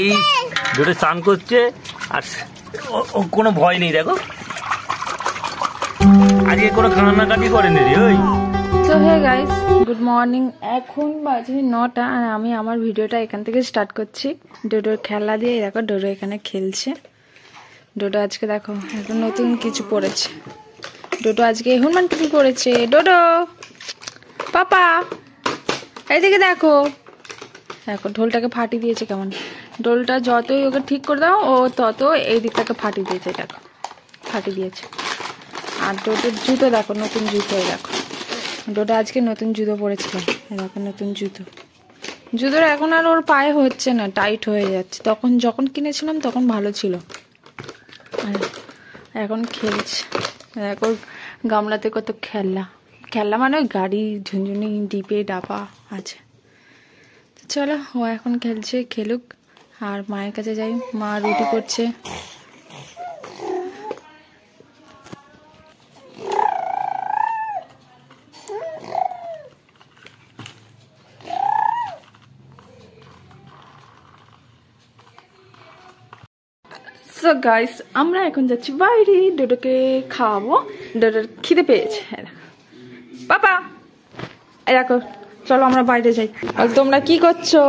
Guys দুটো স্নান করছে আর কোনো ভয় নেই। দেখো আজকে কোনো কান্নাকাটি করেনি রে। ওই তো হে গাইস, গুড মর্নিং। এখন বাজে 9টা আর আমি আমার ভিডিওটা এখান থেকে স্টার্ট করছি ডোডোর খেলা দিয়ে। দেখো ডোডো এখানে খেলছে। ডোডো আজকে দেখো একটা নতুন কিছু পড়েছে। ডোডো আজকে হনুমান টুপি পড়েছে। ডোডো পাপা এইদিকে দেখো, দেখো ঢোলটাকে ফাটিয়ে দিয়েছে কেমন। ঢোলটা যতই ওকে ঠিক করে দাও ও তত এই দিকটাকে ফাটিয়ে দিয়েছে। দেখো ফাটিয়ে দিয়েছে। আর ডোডোর জুতো দেখো, নতুন জুতো। দেখো ডোডো আজকে নতুন জুতো পরেছিল। দেখো নতুন জুতো। জুতোর এখন আর ওর পায়ে হচ্ছে না, টাইট হয়ে যাচ্ছে। তখন যখন কিনেছিলাম তখন ভালো ছিল। আর এখন খেলছে। দেখো গামলাতে কত খেলনা, খেলনা মানে ওই গাড়ি, ঝুনঝুনি, ডিপে ডাপা আছে। তো চলো ও এখন খেলছে, খেলুক। আর মায়ের কাছে যাই, মা রুটি করছে। সো গাইস, আমরা এখন যাচ্ছি বাইরে, ডোডোকে খাওয়াবো। ডোডোর খিদে পেয়েছে। পাপা এই দেখো, চলো আমরা বাইরে যাই। আর তোমরা কি করছো?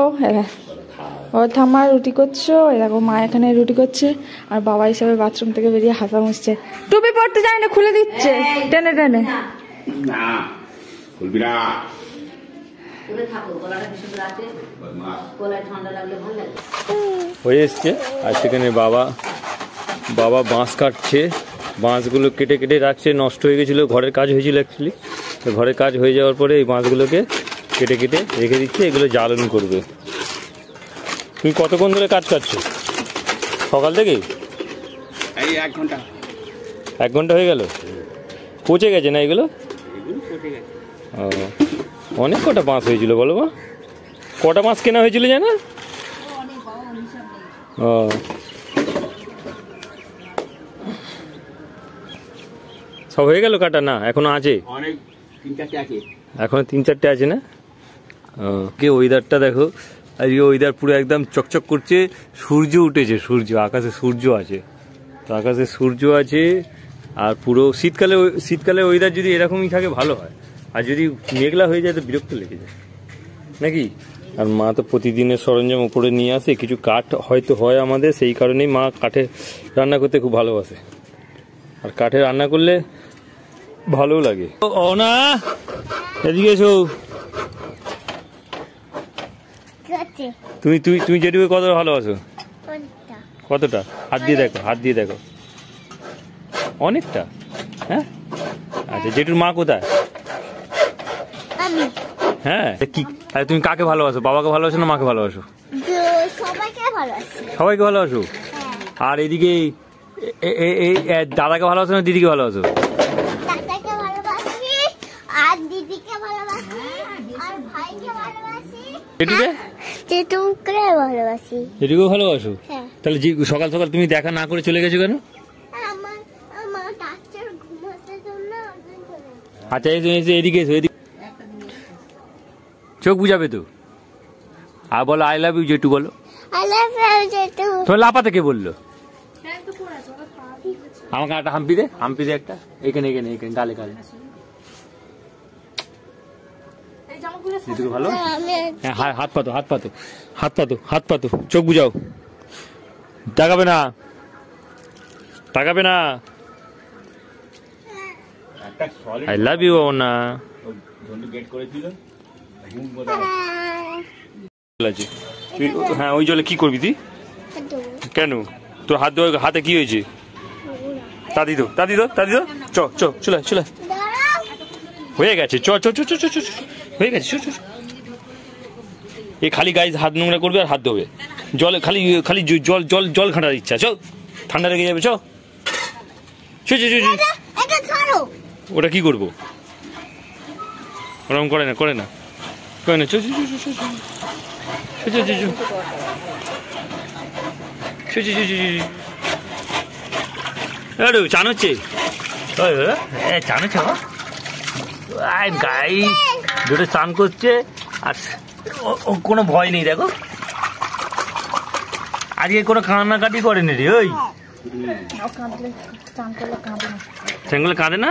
ও থামা রুটি করছো। এই দেখো মা এখানে রুটি করছে আর বাবা হিসাবে বাথরুম থেকে বেরিয়ে হাসা মুছছে। টুপি পড়তে যায় না, খুলে দিচ্ছে টেনে টেনে। না খুলবি না, হয়ে এসছে। আর সেখানে বাবা বাঁশ কাটছে। বাঁশগুলো কেটে কেটে রাখছে, নষ্ট হয়ে গেছিলো। ঘরের কাজ হয়েছিল অ্যাকচুয়ালি। তো ঘরের কাজ হয়ে যাওয়ার পরে এই বাঁশগুলোকে কেটে কেটে রেখে দিচ্ছে, এগুলো জ্বালন করবে। তুমি কতক্ষণ ধরে কাজ করছো? সকাল থেকেই? এই 1 ঘন্টা। 1 ঘন্টা হয়ে গেল? পচে গেছে না এগুলো? ও, অনেক কটা বাঁশ হয়েছিল বলো মা? কটা বাঁশ কেনা হয়েছিল জানো? ও, সব হয়ে গেল কাটা? না এখনো আছে, অনেক 3-4টে আছে এখনো 3-4টে আছে না? কে ওয়েদারটা দেখো, আজকে ওয়েদার পুরো একদম চকচক করছে। সূর্য উঠেছে, সূর্য আকাশে সূর্য আছে। তো আকাশে সূর্য আছে। আর পুরো শীতকালে ওয়েদার যদি এরকমই থাকে ভালো হয়। আর যদি মেঘলা হয়ে যায় তো বিরক্ত লেগে যায় নাকি। আর মা তো প্রতিদিনের সরঞ্জাম উপরে নিয়ে আসে। কিছু কাঠ হয়তো হয় আমাদের, সেই কারণেই মা কাঠে রান্না করতে খুব ভালোবাসে। আর কাঠে রান্না করলে ভালো লাগে। ও না, এদিকে এসো। তুমি যেটুকু কত ভালোবাসো? কতটা? হাত দিয়ে দেখো, হাত দিয়ে দেখো। অনেকটা? হ্যাঁ আচ্ছা, জেঠুর মা কোথায়? হ্যাঁ কি, তুমি কাকে ভালোবাসো? বাবাকে ভালোবাসো না মাকে ভালোবাসো? সবাইকে ভালোবাসো। আর এদিকে দাদাকে ভালোবাসো না দিদিকে ভালোবাসো? এটুকু ভালোবাসো? তাহলে সকাল সকাল তুমি দেখা না করে চলে গেছো কেন? আচ্ছা এদিকে এসো, এদিকে চোখ বুঝাবে তো। আর বলো আই লাভ ইউ জেঠু, বলো। তোমার লাপাতে কে বললো? আমাকে একটা হাম্পি দে একটা, এখানে এখানে এখানে গালে গালে। ভালো, হ্যাঁ হাত পাতো, হাত পাতো, হাত পাতো, হাত পাতো, চোখ বুঝাও। তাকাবে না, তাকাবে না। আই লাভ ইউ না। হ্যাঁ ওই জলে কি করবি তুই? কেন তোর হাতে কি হয়েছে? তাদি তো চলে চলে হয়ে গেছে। হয়ে গেছে। এই খালি গায়ে হাত নোংরা করবে আর হাত ধোবে। জল খালি খালি জল ঘাঁটার ইচ্ছা। চল, ঠান্ডা লেগে যাবে। চল, ওটা কি করবো? ওরকম করে না, করে না। চান হচ্ছে, চান হচ্ছে। গাই দুটো চান করছে আর কোনো ভয় নেই। দেখো আজকে কোনো কান্নাকাটি করেনি রে ওই সেগুলো কাঁদে না?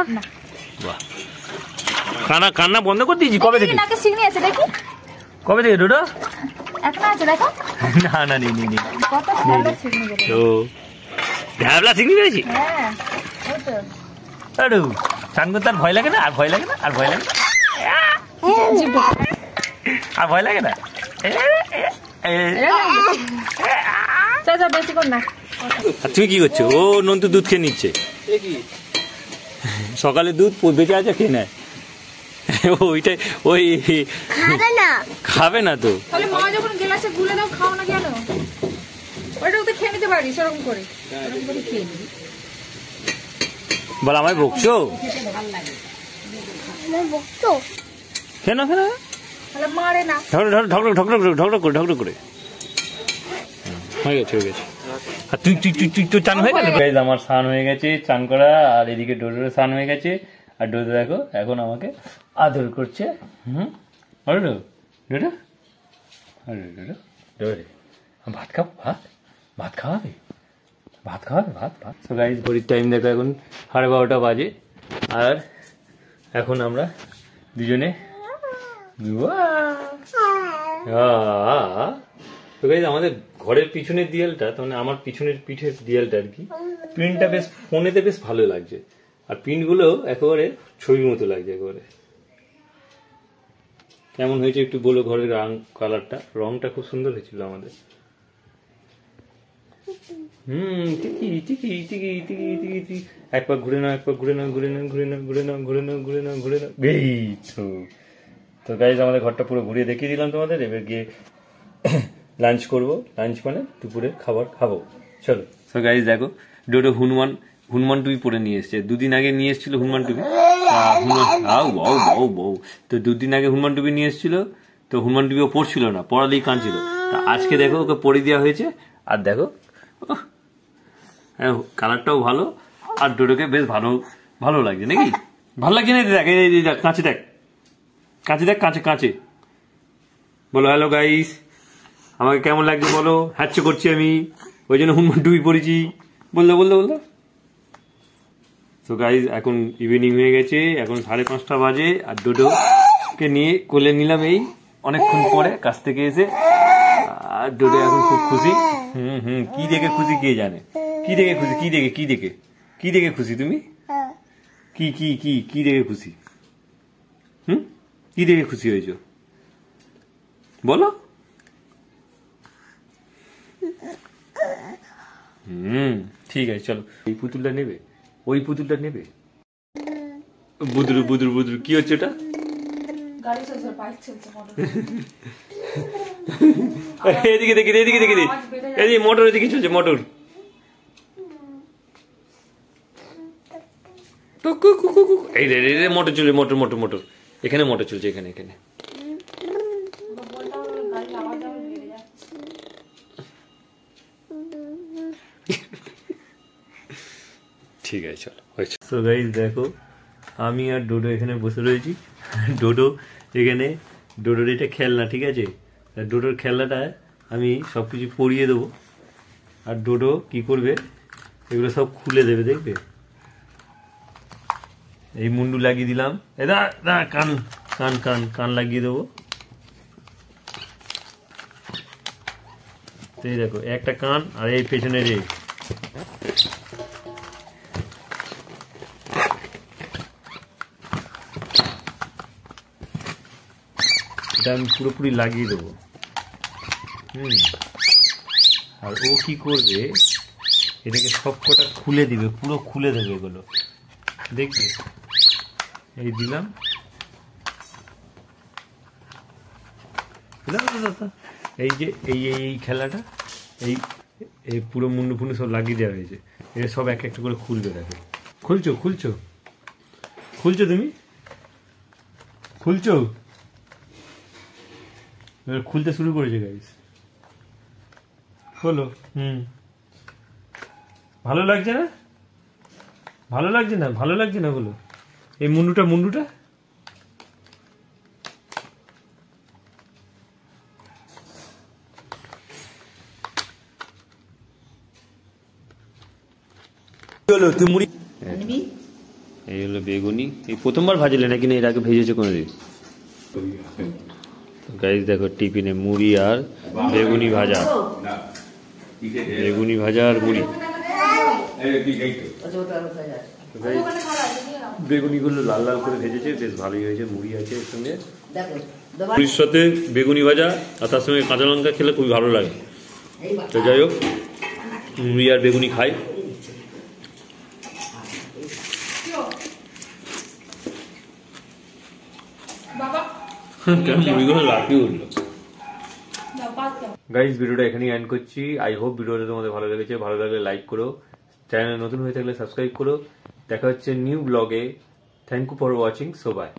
বাহ, কান্না বন্ধ করে দিয়েছি কবে থেকে? কবে থেকে ডোডো? না না নেই নেই তো ঢ্যাবলা শিখনি পেয়েছি। চান করতে আর ভয় লাগে না? আর ভয় লাগে না? আর ভয় লাগে না? আর ভয় লাগে না? তুমি কি করছো? ও নন্তু দুধ খেয়ে নিচ্ছে, সকালে দুধ বেঁচে আছে খেয়ে নেয়। ওইটাই ওই খাবে না তো। মা যখন গ্লাসে গুলে দাও খাও না কেন? ওটা তো খেয়ে নিতে পারিস এরকম করে খেয়ে নিবি। বল আমায় বকছো? কেন কেন মারে না, ঢকঢক করে হয়ে গেছে হয়ে গেছে। আর তুই তুই তুই তুই তো চান হয়ে গেল? আমার স্নান হয়ে গেছে, চান করা, আর এদিকে ডোডোর স্নান হয়ে গেছে। আর ডোডো দেখো এখন আমাকে আদর করছে। ডোডো ডোডো ডোডো ডোডো ভাত খাবো, ভাত খাওয়াবে, ভাত খাওয়াবে, ভাত ভাত। তো গাইস ঘড়ির টাইম দেখো এখন 12:30 বাজে। আর এখন আমরা দুজনে তো গাইস আমাদের ঘরের পিছনের দেয়ালটা, মানে আমার পিছনের পিঠের দেয়ালটা আর কি, প্রিন্টটা বেশ ফোনেতে বেশ ভালো লাগছে। আর প্রিন্টগুলো একেবারে ছবির মতো লাগছে একেবারে। কেমন হয়েছে একটু বলো ঘরের রং, কালারটা, রংটা খুব সুন্দর হয়েছিল আমাদের। টিকি টিকি টিকি টিকি টিকি টিকি একবার ঘুরে নাও, একবার ঘুরে নাও, ঘুরে নাও, ঘুরে নাও, ঘুরে নাও, ঘুরে নাও, ঘুরে নাও, ঘুরে নাও। এই তো গাইজ আমাদের ঘরটা পুরো ঘুরিয়ে দেখিয়ে দিলাম তোমাদের। এবার গিয়ে লাঞ্চ করবো, লাঞ্চ মানে দুপুরের খাবার খাবো, চলো। তো গাইজ দেখো ডোডো হনুমান টুপি পরে নিয়ে এসছে। দুদিন আগে নিয়ে এসেছিল হনুমান টুপি, তো দুদিন আগে হনুমান টুপি নিয়ে এসেছিল, তো হনুমান টুপিও পরছিল না, পরালেই কাঁদছিল। তা আজকে দেখো ওকে পরে দেওয়া হয়েছে। আর দেখো কালারটাও ভালো, আর ডোডোকে বেশ ভালো ভালো লাগছে নাকি? ভালো লাগছে না? দেখ এই কাঁচে দেখ, কাঁচে দেখ, কাঁচে কাঁচে। বলো হ্যালো গাইস, আমাকে কেমন লাগছে বলো। হ্যাচ্ছে করছি আমি, ওই জন্য হনুমান টুপি পরেছি। বললো। তো গাইস এখন ইভিনিং হয়ে গেছে, এখন 5:30 বাজে। আর ডোডোকে নিয়ে কোলে নিলাম এই অনেকক্ষণ পরে কাছ থেকে এসে। আর ডোডো এখন খুব খুশি। কি দেখে খুশি কে জানে? কি দেখে খুশি? কি দেখে খুশি তুমি? কি দেখে খুশি? কি দেখে খুশি হয়েছো বলো? ঠিক আছে চলো। এই পুতুলটা নেবে? ওই পুতুলটা নেবে? বুদরু কি হচ্ছে ওটা? গাড়ি চলছে, বাইক চলছে, এদিকে দেখি, এই মোটর এদিকে চলছে, মোটর। এই রে মোটর চলছে, মোটর এখানে মোটর চলছে, এখানে ঠিক আছে চলো। তো গাইস দেখো আমি আর ডোডো এখানে বসে রয়েছি। ডোডো এখানে, ডোডোর এটা খেলনা, ঠিক আছে? ডোডোর খেলনাটা আমি সবকিছু পরিয়ে দেবো। আর ডোডো কি করবে, এগুলো সব খুলে দেবে, দেখবে। এই মুন্ডু লাগিয়ে দিলাম, কান লাগিয়ে দেবো। এই দেখো একটা কান, আর এই পেছনের এটা আমি পুরোপুরি লাগিয়ে দেবো। আর ও কি করবে, এটাকে সব কটা খুলে দিবে, পুরো খুলে দেবে এগুলো, দেখবে। এই দিলাম, এই যে এই খেলাটা, এই পুরো মুন্ডু ফুন্ডু সব লাগিয়ে দেওয়া হয়েছে। এটা সব এক একটা করে খুলবে, দেখো। খুলছো তুমি? খুলছো? খুলতে শুরু করেছে গাইস। হলো। ভালো লাগছে না? ভালো লাগছে না বলো। এই মুন্ডুটা হলো তুই মুড়ি এই হলো বেগুনি। এই প্রথমবার ভাজলে নাকি না এর আগে ভেজেছে কোনোদিন? গাইস দেখো টিফিনে মুড়ি আর বেগুনি ভাজা, বেগুনি ভাজা আর মুড়ি। বেগুনিগুলো লাল লাল করে ভেজেছে, বেশ ভালোই হয়েছে। মুড়ি আছে এর সঙ্গে, মুড়ির সাথে বেগুনি ভাজা আর তার সঙ্গে কাঁচা লঙ্কা খেলে খুবই ভালো লাগে। তো যাই হোক, মুড়ি আর বেগুনি খাই। মুড়িগুলো লাফিয়ে উঠলো। গাইজ ভিডিওটা এখানেই এন্ড করছি। আই হোপ ভিডিওটা তোমাদের ভালো লেগেছে। ভালো লাগলে লাইক করো, চ্যানেল নতুন হয়ে থাকলে সাবস্ক্রাইব করো। দেখা হচ্ছে নিউ ব্লগে। Thank you for watching. So by.